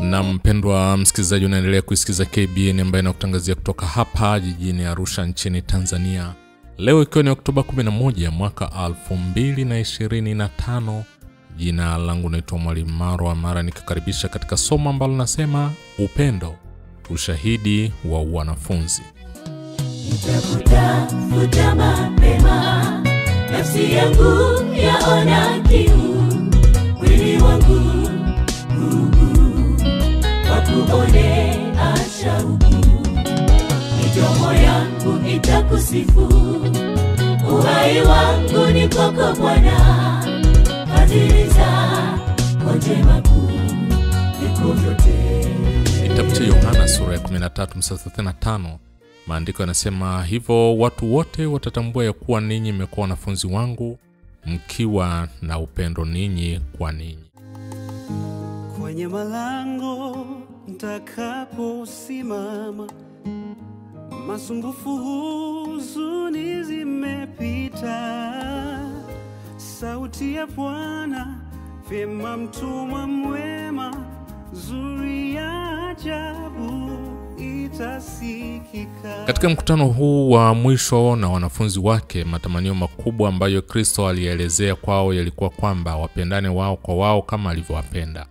Na mpendwa msikilizaji, unaendelea kusikiza KBN ambayo inakutangazia kutoka hapa jijini Arusha nchini Tanzania. Leo ikiwa ni Oktoba 11 mwaka 2025. Jina langu naitwa Mwalimu Marwa Mara, nikukaribisha katika somo ambalo nasema upendo, ushahidi wa wanafunzi. Nitafuta mapema, nafsi yangu yaona kiu, mwili wangu wakuone ashauku, midomo yangu itakusifu, uhai wangu ni kwako Bwana, fadhili zako njema kuu niko vyote. Kitabu cha Yohana sura ya 13 mstari 35, maandiko yanasema, hivyo watu wote watatambua ya kuwa ninyi mmekuwa wanafunzi wangu mkiwa na upendo ninyi kwa ninyi. Kwenye malango nitakaposimama, masumbufu huzuni zimepita, sauti ya Bwana vyema mtumwa mwema, zuri ya ajabu itasikika. Katika mkutano huu wa mwisho na wanafunzi wake, matamanio makubwa ambayo Kristo alielezea kwao yalikuwa kwamba wapendane wao kwa wao kama alivyowapenda.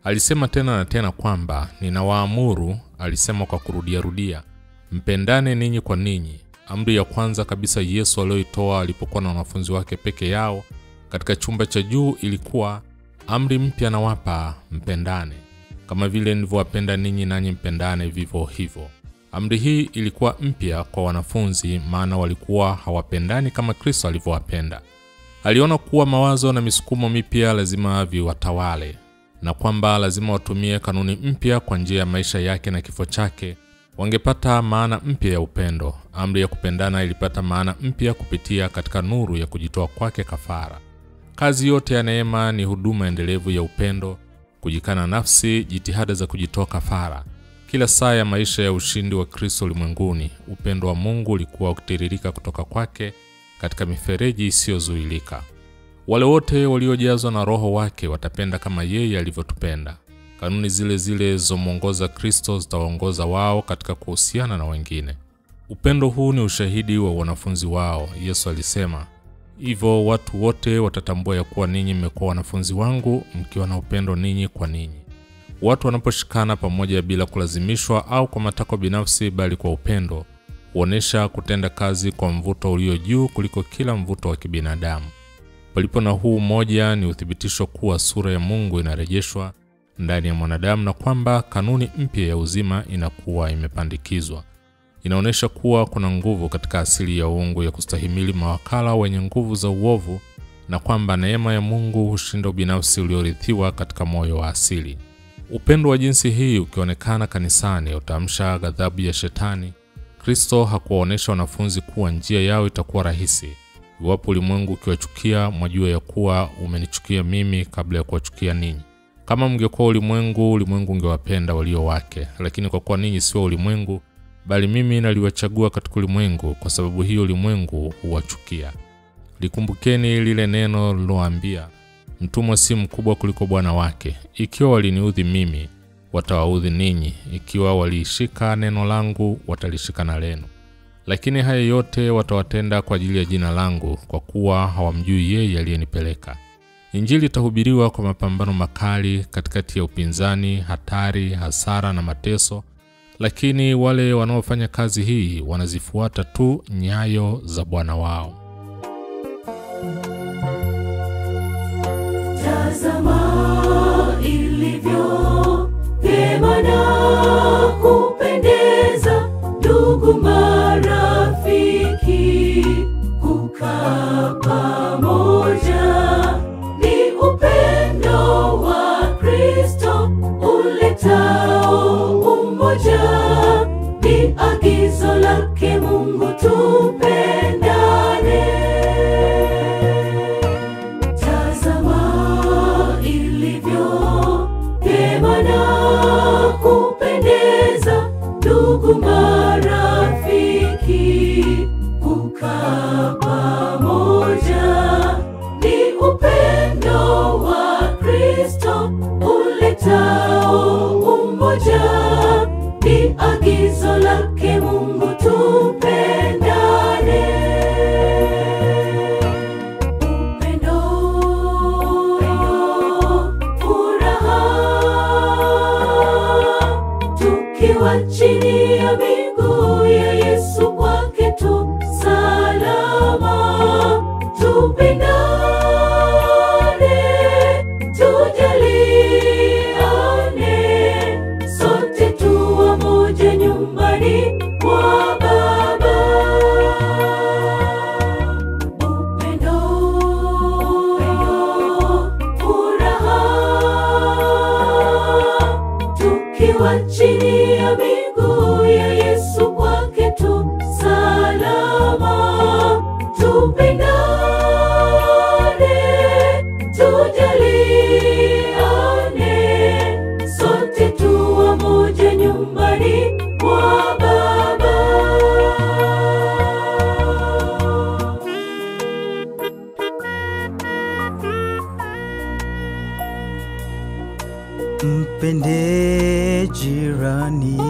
Alisema tena na tena kwamba ninawaamuru, alisema kwa kurudia, mpendane ninyi kwa ninyi. Amri ya kwanza kabisa Yesu aliyoitoa alipokuwa na wanafunzi wake peke yao katika chumba cha juu ilikuwa, amri mpya nawapa, mpendane. Kama vile nilivyowapenda ninyi nanyi mpendane vivyo hivyo. Amri hii ilikuwa mpya kwa wanafunzi, maana walikuwa hawapendani kama Kristo alivyowapenda. Aliona kuwa mawazo na misukumo mipya lazima viwatawale, na kwamba lazima watumie kanuni mpya kwa njia ya maisha yake na kifo chake wangepata maana mpya ya upendo. Amri ya kupendana ilipata maana mpya kupitia katika nuru ya kujitoa kwake kafara. Kazi yote ya neema ni huduma endelevu ya upendo, kujikana nafsi, jitihada za kujitoa kafara. Kila saa ya maisha ya ushindi wa Kristo ulimwenguni, upendo wa Mungu ulikuwa ukitiririka kutoka kwake katika mifereji isiyozuilika. Wale wote waliojazwa na Roho wake watapenda kama yeye alivyotupenda. Kanuni zile zile zomuongoza Kristo zitawaongoza wao katika kuhusiana na wengine. Upendo huu ni ushahidi wa wanafunzi wao. Yesu alisema, hivyo watu wote watatambua ya kuwa ninyi mmekuwa wanafunzi wangu mkiwa na upendo ninyi kwa ninyi. Watu wanaposhikana pamoja bila kulazimishwa au kwa matakwa binafsi bali kwa upendo, huonesha kutenda kazi kwa mvuto ulio juu kuliko kila mvuto wa kibinadamu. Palipo na huu moja ni uthibitisho kuwa sura ya Mungu inarejeshwa ndani ya mwanadamu na kwamba kanuni mpya ya uzima inakuwa imepandikizwa. Inaonesha kuwa kuna nguvu katika asili ya uungu ya kustahimili mawakala wenye nguvu za uovu, na kwamba neema ya Mungu hushinda ubinafsi uliorithiwa katika moyo wa asili. Upendo wa jinsi hii ukionekana kanisani utamsha ghadhabu ya shetani. Kristo hakuwaonesha wanafunzi kuwa njia yao itakuwa rahisi. Iwapo ulimwengu ukiwachukia, mwajua ya kuwa umenichukia mimi kabla ya kuwachukia ninyi. Kama mngekuwa ulimwengu, ulimwengu ungewapenda walio wake, lakini kwa kuwa ninyi sio ulimwengu, bali mimi naliwachagua katika ulimwengu, kwa sababu hiyo ulimwengu huwachukia. Likumbukeni lile neno lilowaambia, mtumwa si mkubwa kuliko bwana wake. Ikiwa waliniudhi mimi, watawaudhi ninyi. Ikiwa walishika neno langu, watalishika na lenu. Lakini haya yote watawatenda kwa ajili ya jina langu, kwa kuwa hawamjui yeye aliyenipeleka. Injili itahubiriwa kwa mapambano makali, katikati ya upinzani, hatari, hasara na mateso. Lakini wale wanaofanya kazi hii wanazifuata tu nyayo za Bwana wao. Tazama ilivyo vyema na kupendeza, ndugu marafiki, kukaa pamoja. Ni upendo wa Kristo uletao umoja, ni agizo lake Mungu tupendane. tukiwa chini ya miguu ya Yesu, kwake tu salama. Tupendane, tujaliane, sote tu wamoja nyumbani mwa Baba. Upendo, furaha, tukiwa chini ya miguu ya Yesu, kwake tu salama. Tupendane, tujaliane, sote tu wamoja nyumbani mwa Baba. Mpende jirani,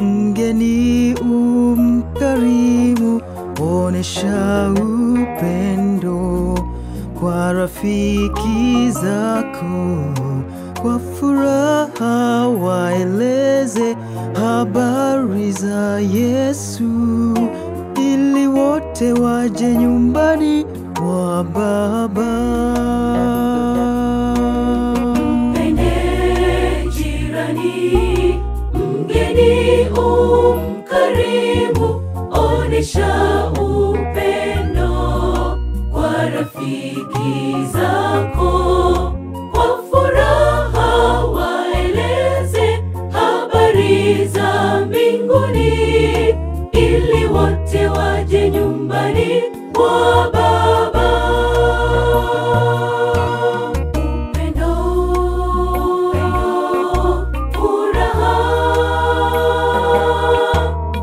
mgeni umkarimu, onesha upendo kwa rafiki zako. Kwa furaha waeleze habari za Yesu, ili wote waje nyumbani mwa Baba. Mgeni umkarimu, onesha upendo kwa rafiki zako. Kwa furaha waeleze habari za mbinguni, ili wote waje nyumbani mwa Baba.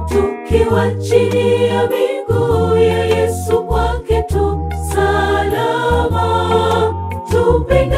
Tukiwa chini ya miguu ya Yesu, kwake tu salama. Tupendane,